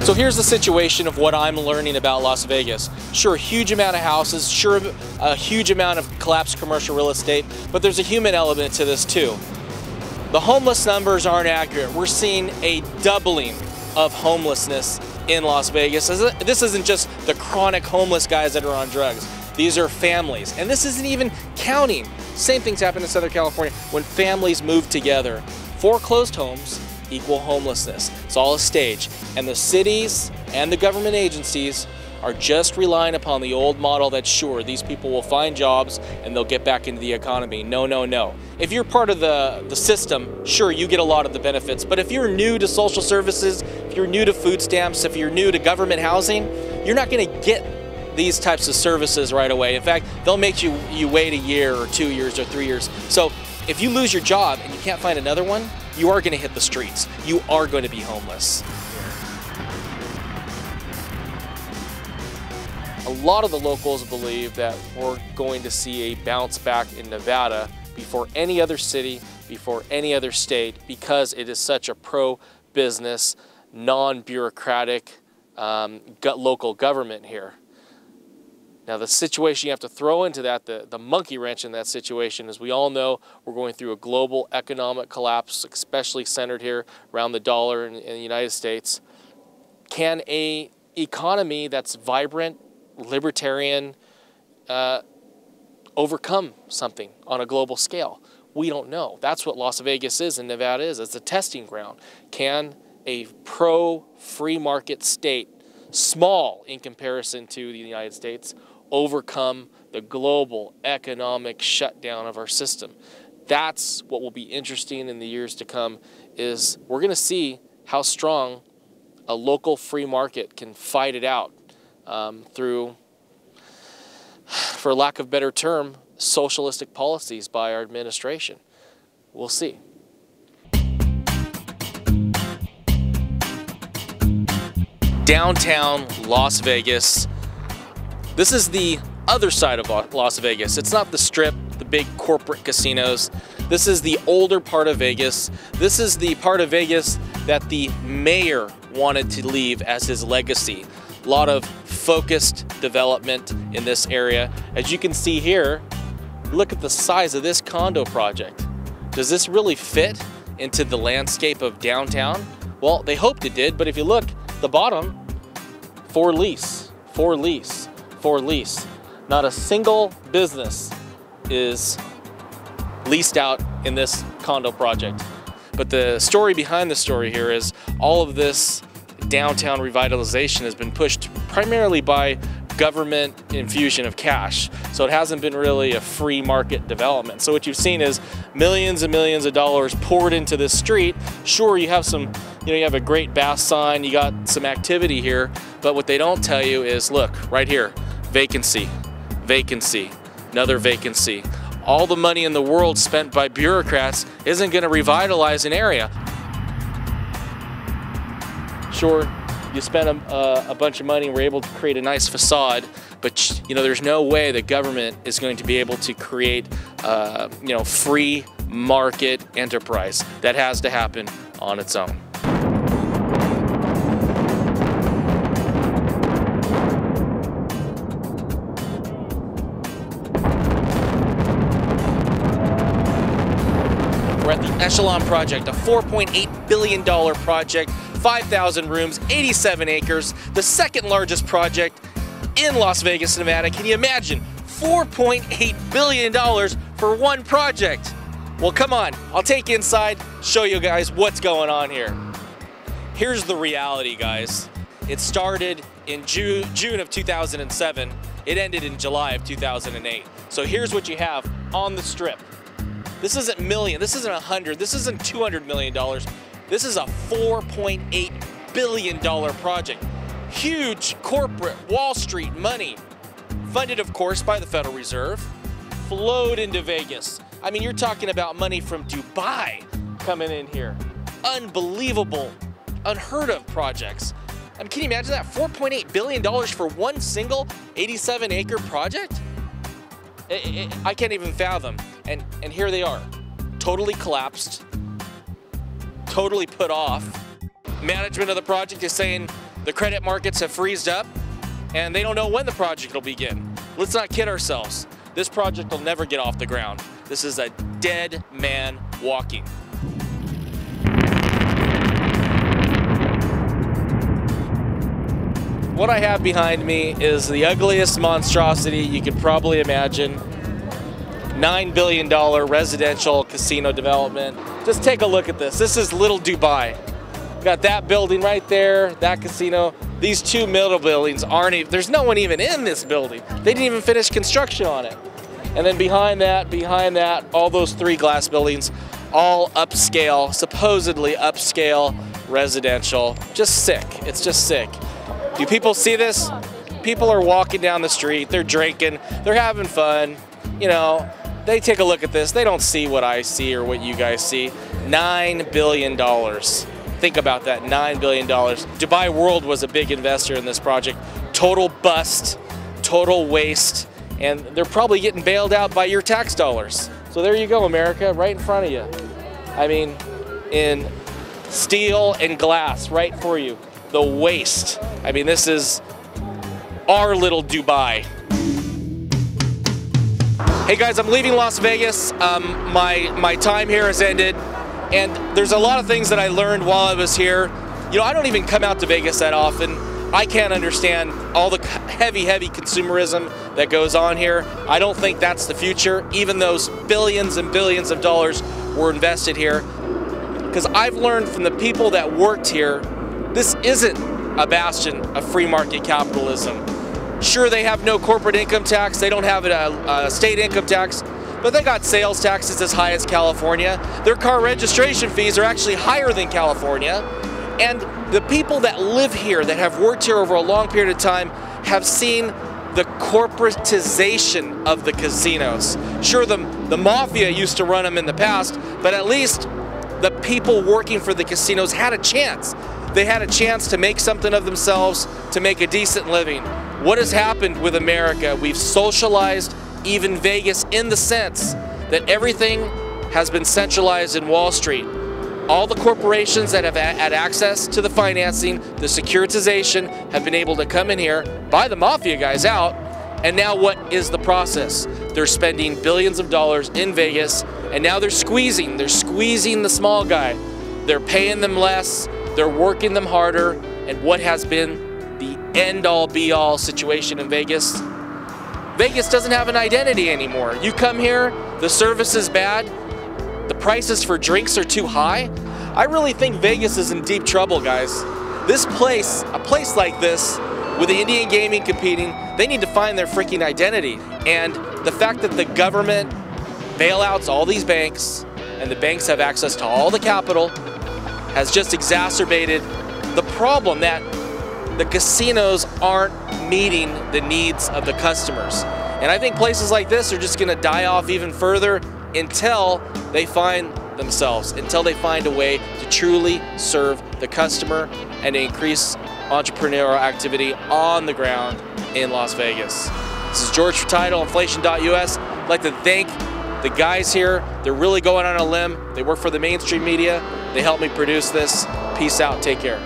So here's the situation of what I'm learning about Las Vegas. Sure, huge amount of houses, sure, a huge amount of collapsed commercial real estate, but there's a human element to this too. The homeless numbers aren't accurate. We're seeing a doubling of homelessness in Las Vegas. This isn't just the chronic homeless guys that are on drugs. These are families, and this isn't even counting. Same things happen in Southern California when families move together. Foreclosed homes equal homelessness. It's all a stage, and the cities and the government agencies are just relying upon the old model that sure, these people will find jobs and they'll get back into the economy. No, no, no. If you're part of the system, sure, you get a lot of the benefits, but if you're new to social services, if you're new to food stamps, if you're new to government housing, you're not gonna get these types of services right away. In fact, they'll make you wait a year or 2 years or 3 years. So if you lose your job and you can't find another one, you are gonna hit the streets. You are going to be homeless. A lot of the locals believe that we're going to see a bounce back in Nevada before any other city, before any other state, because it is such a pro-business, non-bureaucratic local government here. Now the situation you have to throw into that, the monkey wrench in that situation, is we all know we're going through a global economic collapse, especially centered here around the dollar in the United States. Can an economy that's vibrant, libertarian, overcome something on a global scale? We don't know. That's what Las Vegas is and Nevada is. It's a testing ground. Can a pro-free market state, small in comparison to the United States, overcome the global economic shutdown of our system? That's what will be interesting in the years to come, is we're going to see how strong a local free market can fight it out through, for lack of a better term, socialistic policies by our administration. We'll see. Downtown Las Vegas. This is the other side of Las Vegas. It's not the Strip, the big corporate casinos. This is the older part of Vegas. This is the part of Vegas that the mayor wanted to leave as his legacy. A lot of focused development in this area. As you can see here, look at the size of this condo project. Does this really fit into the landscape of downtown? Well, they hoped it did, but if you look at the bottom, for lease, for lease, for lease. Not a single business is leased out in this condo project. But the story behind the story here is all of this downtown revitalization has been pushed primarily by government infusion of cash. So it hasn't been really a free market development. So what you've seen is millions and millions of dollars poured into this street. Sure, you have some, you have a great bass sign, you got some activity here, but what they don't tell you is, look, right here, vacancy, vacancy, another vacancy. All the money in the world spent by bureaucrats isn't going to revitalize an area. Sure, you spent a bunch of money and were able to create a nice facade, but there's no way the government is going to be able to create free market enterprise. That has to happen on its own. We're at the Echelon project, a $4.8 billion project, 5,000 rooms, 87 acres, the second largest project in Las Vegas, Nevada. Can you imagine? $4.8 billion for one project. Well, come on, I'll take you inside, show you guys what's going on here. Here's the reality, guys. It started in June of 2007. It ended in July of 2008. So here's what you have on the Strip. This isn't million, this isn't 100, this isn't $200 million. This is a $4.8 billion project. Huge corporate Wall Street money, funded of course by the Federal Reserve, flowed into Vegas. I mean, you're talking about money from Dubai coming in here. Unbelievable, unheard of projects. I mean, can you imagine that? $4.8 billion for one single 87-acre project? I can't even fathom. And here they are, totally collapsed, totally put off. Management of the project is saying, The credit markets have freezed up, and they don't know when the project will begin. Let's not kid ourselves. This project will never get off the ground. This is a dead man walking. What I have behind me is the ugliest monstrosity you could probably imagine. $9 billion residential casino development. Just take a look at this. This is Little Dubai. Got that building right there, that casino. These two middle buildings aren't even, there's no one even in this building. They didn't even finish construction on it. And then behind that, all those three glass buildings, all upscale, supposedly upscale residential. Just sick, it's just sick. Do people see this? People are walking down the street, they're drinking, they're having fun. You know, they take a look at this, they don't see what I see or what you guys see. $9 billion. Think about that, $9 billion. Dubai World was a big investor in this project. Total bust, total waste, and they're probably getting bailed out by your tax dollars. So there you go, America, right in front of you. I mean, in steel and glass, right for you. The waste. I mean, this is our little Dubai. Hey guys, I'm leaving Las Vegas. My time here has ended, and there's a lot of things that I learned while I was here. You know, I don't even come out to Vegas that often. I can't understand all the heavy consumerism that goes on here. I don't think that's the future, even those billions and billions of dollars were invested here. Because I've learned from the people that worked here, this isn't a bastion of free market capitalism. Sure, they have no corporate income tax, they don't have a state income tax, but they got sales taxes as high as California. Their car registration fees are actually higher than California. And the people that live here, that have worked here over a long period of time, have seen the corporatization of the casinos. Sure, the mafia used to run them in the past, but at least the people working for the casinos had a chance. They had a chance to make something of themselves, to make a decent living. What has happened with America? We've socialized even Vegas in the sense that everything has been centralized in Wall Street. All the corporations that have had access to the financing, the securitization, have been able to come in here, buy the mafia guys out, and now what is the process? They're spending billions of dollars in Vegas, and now they're squeezing the small guy. They're paying them less, they're working them harder, and what has been the end-all be-all situation in Vegas? Vegas doesn't have an identity anymore. You come here, the service is bad, the prices for drinks are too high. I really think Vegas is in deep trouble, guys. This place, a place like this, with the Indian gaming competing, they need to find their freaking identity. And the fact that the government bailouts all these banks, and the banks have access to all the capital, has just exacerbated the problem that the casinos aren't meeting the needs of the customers. And I think places like this are just gonna die off even further until they find themselves, until they find a way to truly serve the customer and increase entrepreneurial activity on the ground in Las Vegas. This is George4title, inflation.us. I'd like to thank the guys here. They're really going on a limb. They work for the mainstream media. They helped me produce this. Peace out, take care.